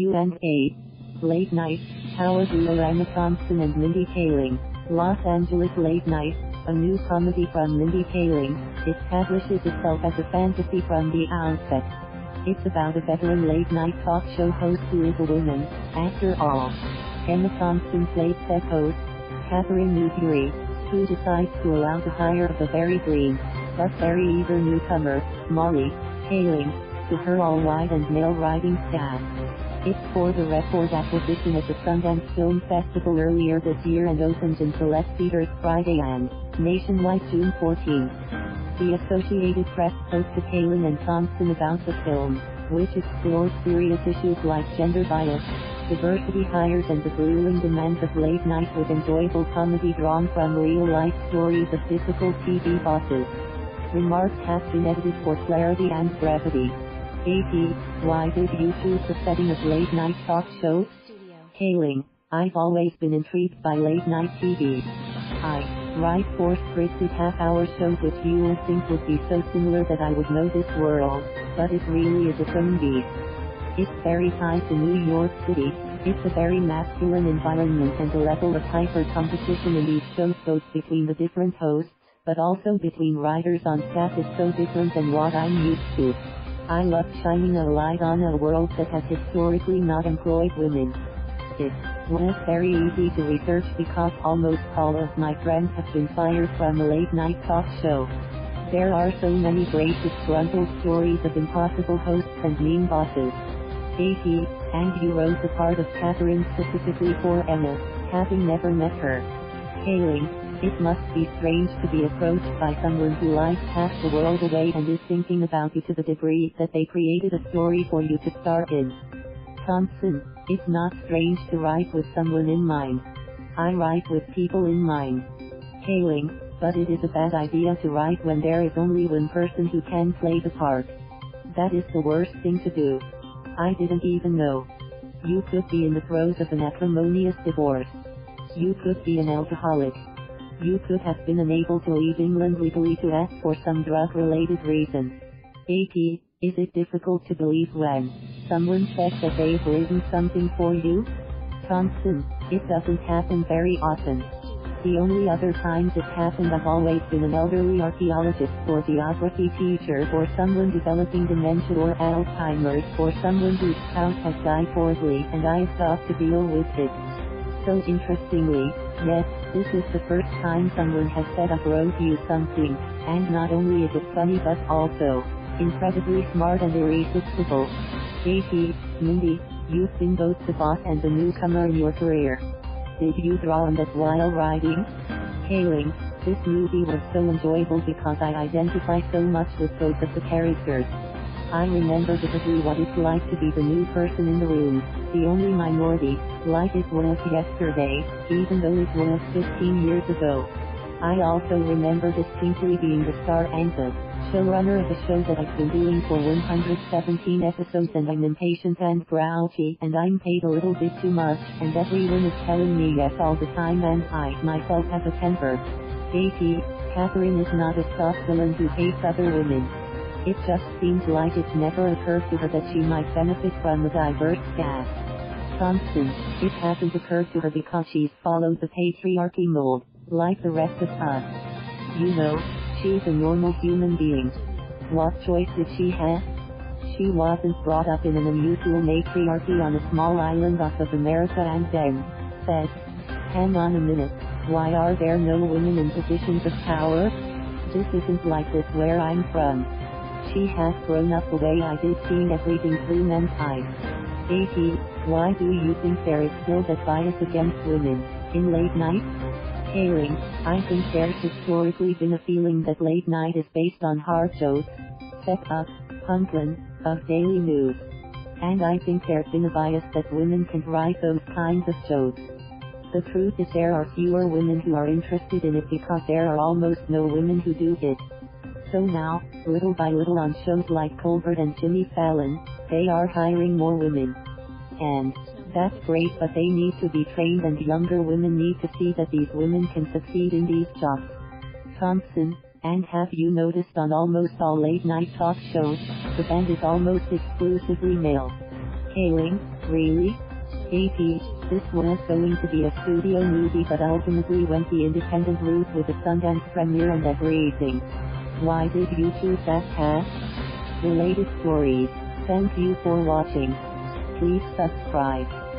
Q&A. Late Night, Power Duo Thompson and Mindy Kaling. Los Angeles Late Night, a new comedy from Mindy Kaling, establishes itself as a fantasy from the outset. It's about a veteran late-night talk show host who is a woman, after all. Emma Thompson plays set host, Katherine Newbury, who decides to allow the hire of a very green, but very eager newcomer, Molly Kaling, to her all-white and male-writing staff. It's for the record acquisition at the Sundance Film Festival earlier this year and opens in select theaters Friday and nationwide June 14th. The Associated Press spoke to Kaling and Thompson about the film, which explores serious issues like gender bias, diversity hires and the grueling demands of late night with enjoyable comedy drawn from real-life stories of difficult TV bosses. Remarks have been edited for clarity and brevity. AP, why did you choose the setting of late-night talk shows? Kaling, I've always been intrigued by late-night TV. I write for scripted half-hour shows which you would think would be so similar that I would know this world, but it really is its own beast. It's very tied to New York City, it's a very masculine environment and the level of hyper-competition in these shows both between the different hosts, but also between writers on staff is so different than what I'm used to. I love shining a light on a world that has historically not employed women. It was very easy to research because almost all of my friends have been fired from a late-night talk show. There are so many great disgruntled stories of impossible hosts and mean bosses. AP, and you wrote the part of Katherine specifically for Emma, having never met her. Kaling, it must be strange to be approached by someone who lies half the world away and is thinking about you to the degree that they created a story for you to star in. Thompson, it's not strange to write with someone in mind. I write with people in mind. Kaling, but it is a bad idea to write when there is only one person who can play the part. That is the worst thing to do. I didn't even know. You could be in the throes of an acrimonious divorce. You could be an alcoholic. You could have been unable to leave England legally to ask for some drug-related reason. AP, is it difficult to believe when someone says that they've written something for you? Thompson, it doesn't happen very often. The only other times it's happened I've always been an elderly archaeologist or geography teacher or someone developing dementia or Alzheimer's or someone whose spouse has died horribly and I've got to deal with it. So interestingly, yes, this is the first time someone has said I wrote you something, and not only is it funny but also incredibly smart and irresistible. AP, Mindy, you've been both the boss and the newcomer in your career. Did you draw on that while writing? Kaling, this movie was so enjoyable because I identify so much with both of the characters. I remember vividly what it's like to be the new person in the room, the only minority, like it was yesterday, even though it was 15 years ago. I also remember distinctly being the star and the showrunner of a show that I've been doing for 117 episodes and I'm impatient and grouchy and I'm paid a little bit too much and everyone is telling me yes all the time and I myself have a temper. AP, Katherine is not a soft villain who hates other women. It just seems like it never occurred to her that she might benefit from a diverse cast. Thompson, it hasn't occurred to her because she's followed the patriarchy mold, like the rest of us. You know, she's a normal human being. What choice did she have? She wasn't brought up in an unusual matriarchy on a small island off of America and then said, hang on a minute, why are there no women in positions of power? This isn't like this where I'm from. She has grown up the way I did, seeing everything through men's eyes. AP, why do you think there is still that bias against women in late night? Kaling, I think there's historically been a feeling that late night is based on hard shows, set up, punchline, of daily news. And I think there's been a bias that women can write those kinds of shows. The truth is there are fewer women who are interested in it because there are almost no women who do it. So now, little by little on shows like Colbert and Jimmy Fallon, they are hiring more women. And that's great, but they need to be trained and younger women need to see that these women can succeed in these jobs. Thompson, and have you noticed on almost all late night talk shows, the band is almost exclusively male. Kaling, Really? AP, this was going to be a studio movie but ultimately went the independent route with a Sundance premiere and that rating. Why did you choose that cast? Related stories. Thank you for watching. Please subscribe.